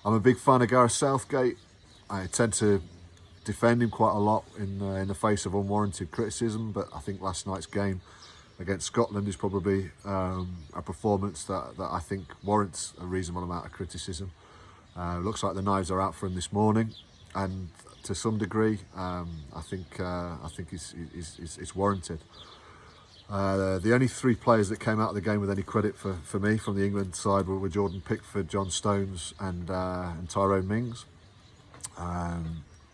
I'm a big fan of Gareth Southgate. I tend to defend him quite a lot in the face of unwarranted criticism, but I think last night's game against Scotland is probably a performance that I think warrants a reasonable amount of criticism. Looks like the knives are out for him this morning, and to some degree, I think it's warranted. The only three players that came out of the game with any credit for me from the England side were Jordan Pickford, John Stones and Tyrone Mings.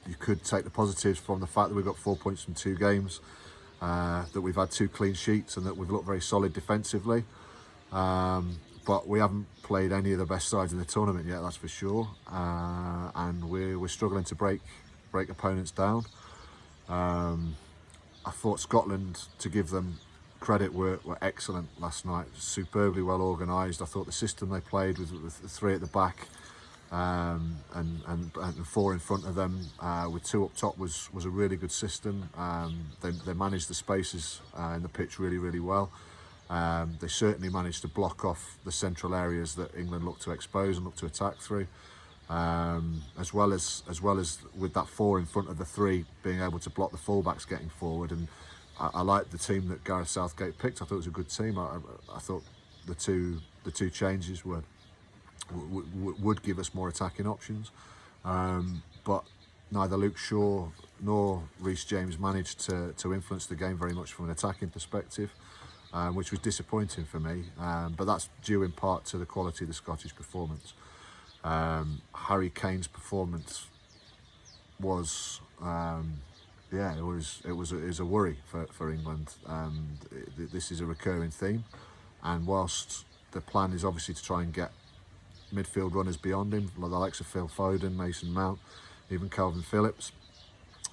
You could take the positives from the fact that we've got 4 points from 2 games, that we've had 2 clean sheets and that we've looked very solid defensively. But we haven't played any of the best sides in the tournament yet, that's for sure. And we're struggling to break opponents down. I thought Scotland, to give them credit, were excellent last night, superbly well organised. I thought the system they played with the 3 at the back and 4 in front of them with 2 up top was a really good system. They managed the spaces in the pitch really well. They certainly managed to block off the central areas that England looked to expose and looked to attack through. As well as with that 4 in front of the 3 being able to block the fullbacks getting forward. And I liked the team that Gareth Southgate picked. I thought it was a good team. I thought the two changes would give us more attacking options, but neither Luke Shaw nor Reece James managed to influence the game very much from an attacking perspective, which was disappointing for me. But that's due in part to the quality of the Scottish performance. Harry Kane's performance was, it was a worry for England. This is a recurring theme, and whilst the plan is obviously to try and get midfield runners beyond him, like the likes of Phil Foden, Mason Mount, even Calvin Phillips,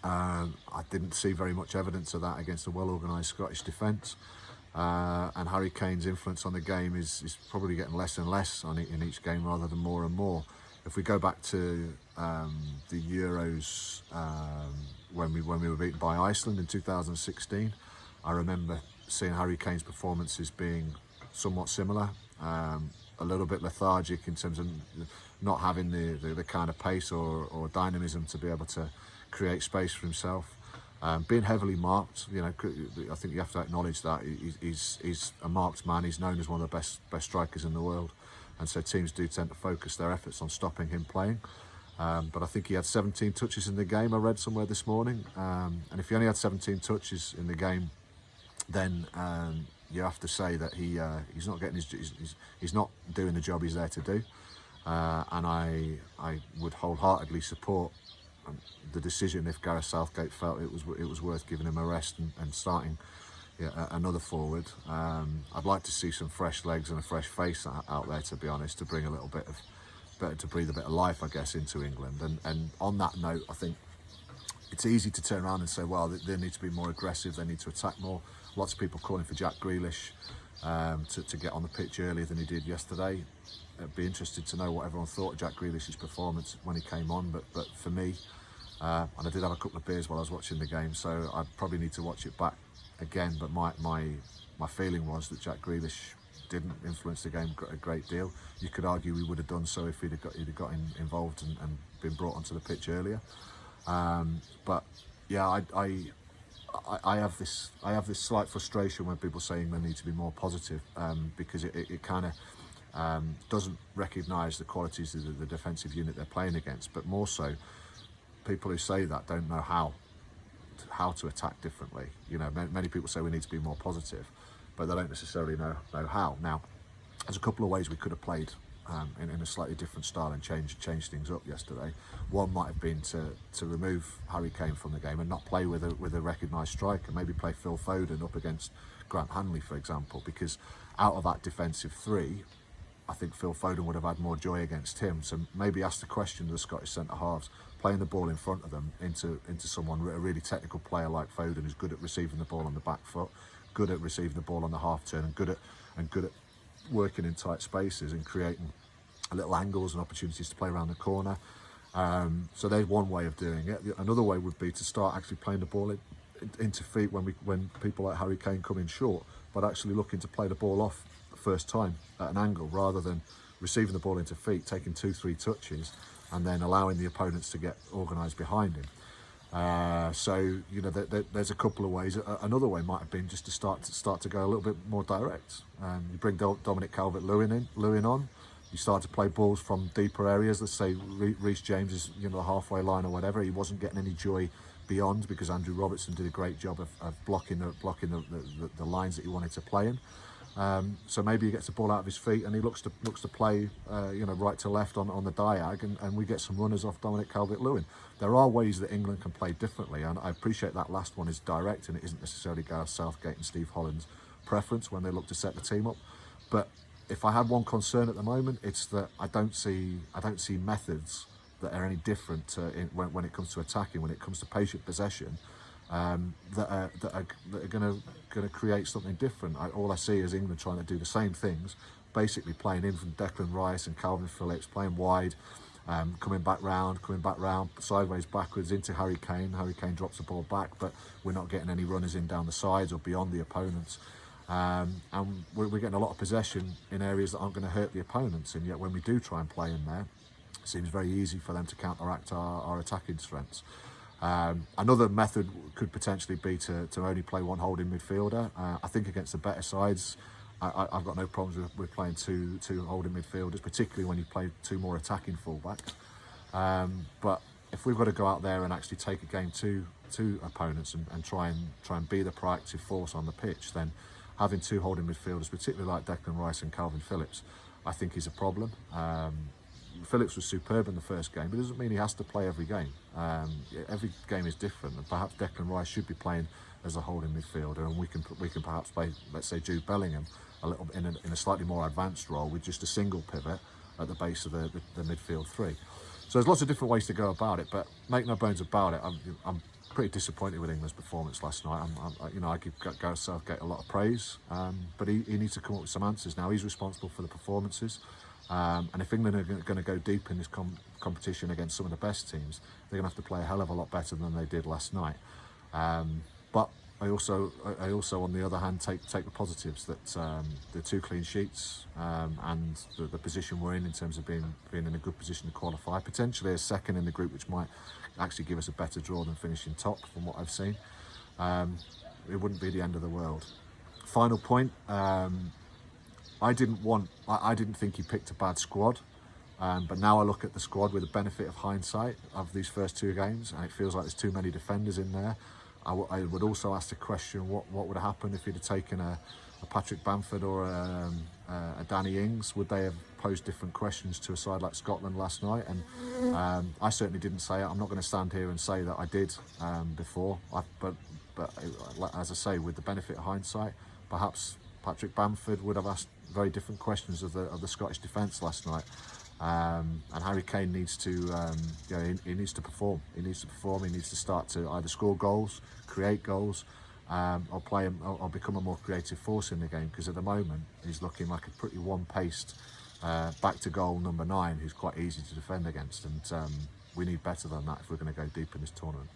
I didn't see very much evidence of that against a well-organised Scottish defence. And Harry Kane's influence on the game is probably getting less and less in each game rather than more and more. If we go back to the Euros when we were beaten by Iceland in 2016, I remember seeing Harry Kane's performances being somewhat similar, a little bit lethargic in terms of not having the kind of pace or dynamism to be able to create space for himself. Being heavily marked, I think you have to acknowledge that he's a marked man. He's known as one of the best strikers in the world, and so teams do tend to focus their efforts on stopping him playing. But I think he had 17 touches in the game, I read somewhere this morning. And if he only had 17 touches in the game, then you have to say that he's not getting he's not doing the job he's there to do. And I would wholeheartedly support the decision if Gareth Southgate felt it was worth giving him a rest and starting another forward. I'd like to see some fresh legs and a fresh face out there, to be honest, to bring a little bit of to breathe a bit of life, I guess, into England. And on that note, I think it's easy to turn around and say, well, they need to be more aggressive, they need to attack more. Lots of people calling for Jack Grealish to get on the pitch earlier than he did yesterday. I'd be interested to know what everyone thought of Jack Grealish's performance when he came on, but for me, and I did have a couple of beers while I was watching the game, so I'd probably need to watch it back again. But my feeling was that Jack Grealish didn't influence the game a great deal. You could argue he would have done so if he'd have got involved and been brought onto the pitch earlier. But yeah, I have this slight frustration when people say England need to be more positive, because it kind of doesn't recognise the qualities of the defensive unit they're playing against, but more so, people who say that don't know how to attack differently. Many people say we need to be more positive, but they don't necessarily know how. Now, there's a couple of ways we could have played in a slightly different style and change things up yesterday. One might have been to remove Harry Kane from the game and not play with a recognised striker. Maybe play Phil Foden up against Grant Hanley, for example, because out of that defensive 3, I think Phil Foden would have had more joy against him. So maybe ask the question to the Scottish centre-halves, playing the ball in front of them into someone, a really technical player like Foden, who's good at receiving the ball on the back foot, good at receiving the ball on the half turn, and good at working in tight spaces and creating little angles and opportunities to play around the corner. So there's one way of doing it. Another way would be to start actually playing the ball into feet when people like Harry Kane come in short, but actually looking to play the ball off the first time at an angle rather than receiving the ball into feet, taking 2-3 touches, and then allowing the opponents to get organised behind him. So you know, there's a couple of ways. Another way might have been just to start to go a little bit more direct. You bring Dominic Calvert-Lewin on. You start to play balls from deeper areas. Let's say Reece James is, you know, the halfway line or whatever. He wasn't getting any joy beyond because Andrew Robertson did a great job of blocking the lines that he wanted to play in. So maybe he gets the ball out of his feet and he looks to play, you know, right to left on the diag, and we get some runners off Dominic Calvert-Lewin. There are ways that England can play differently, and I appreciate that last one is direct and it isn't necessarily Gareth Southgate and Steve Holland's preference when they look to set the team up. But if I had one concern at the moment, it's that I don't see methods that are any different when it comes to attacking, when it comes to patient possession, that are going to create something different. All I see is England trying to do the same things, basically playing in from Declan Rice and Calvin Phillips, playing wide, coming back round, sideways, backwards into Harry Kane. Harry Kane drops the ball back, but we're not getting any runners in down the sides or beyond the opponents. And we're getting a lot of possession in areas that aren't going to hurt the opponents, and yet when we do try and play in there, it seems very easy for them to counteract our attacking strengths. Another method could potentially be to only play one holding midfielder. I think against the better sides, I've got no problems with playing two holding midfielders, particularly when you play two more attacking fullbacks. But if we've got to go out there and actually take a game to opponents and try and be the proactive force on the pitch, then having two holding midfielders, particularly like Declan Rice and Calvin Phillips, I think is a problem. Phillips was superb in the first game, but it doesn't mean he has to play every game. Every game is different, and perhaps Declan Rice should be playing as a holding midfielder, and we can perhaps play, let's say, Jude Bellingham a little in a slightly more advanced role with just a single pivot at the base of the midfield three. So there's lots of different ways to go about it, but make no bones about it, I'm pretty disappointed with England's performance last night. I give Gareth Southgate a lot of praise, but he needs to come up with some answers now. He's responsible for the performances, and if England are going to go deep in this competition against some of the best teams, they're going to have to play a hell of a lot better than they did last night. But I also, on the other hand, take the positives that the 2 clean sheets and the position we're in terms of being in a good position to qualify, potentially a second in the group, which might actually give us a better draw than finishing top from what I've seen. It wouldn't be the end of the world. Final point, I didn't think he picked a bad squad, but now I look at the squad with the benefit of hindsight of these first 2 games, and it feels like there's too many defenders in there. I would also ask the question, what would have happened if he'd have taken a Patrick Bamford or a Danny Ings? Would they have posed different questions to a side like Scotland last night? And I certainly didn't say it. I'm not going to stand here and say that I did before. But as I say, with the benefit of hindsight, perhaps Patrick Bamford would have asked very different questions of the Scottish defence last night. And Harry Kane needs to, he needs to perform. He needs to start to either score goals, create goals, or become a more creative force in the game. Because at the moment he's looking like a pretty one-paced back to goal number 9, who's quite easy to defend against. And we need better than that if we're going to go deep in this tournament.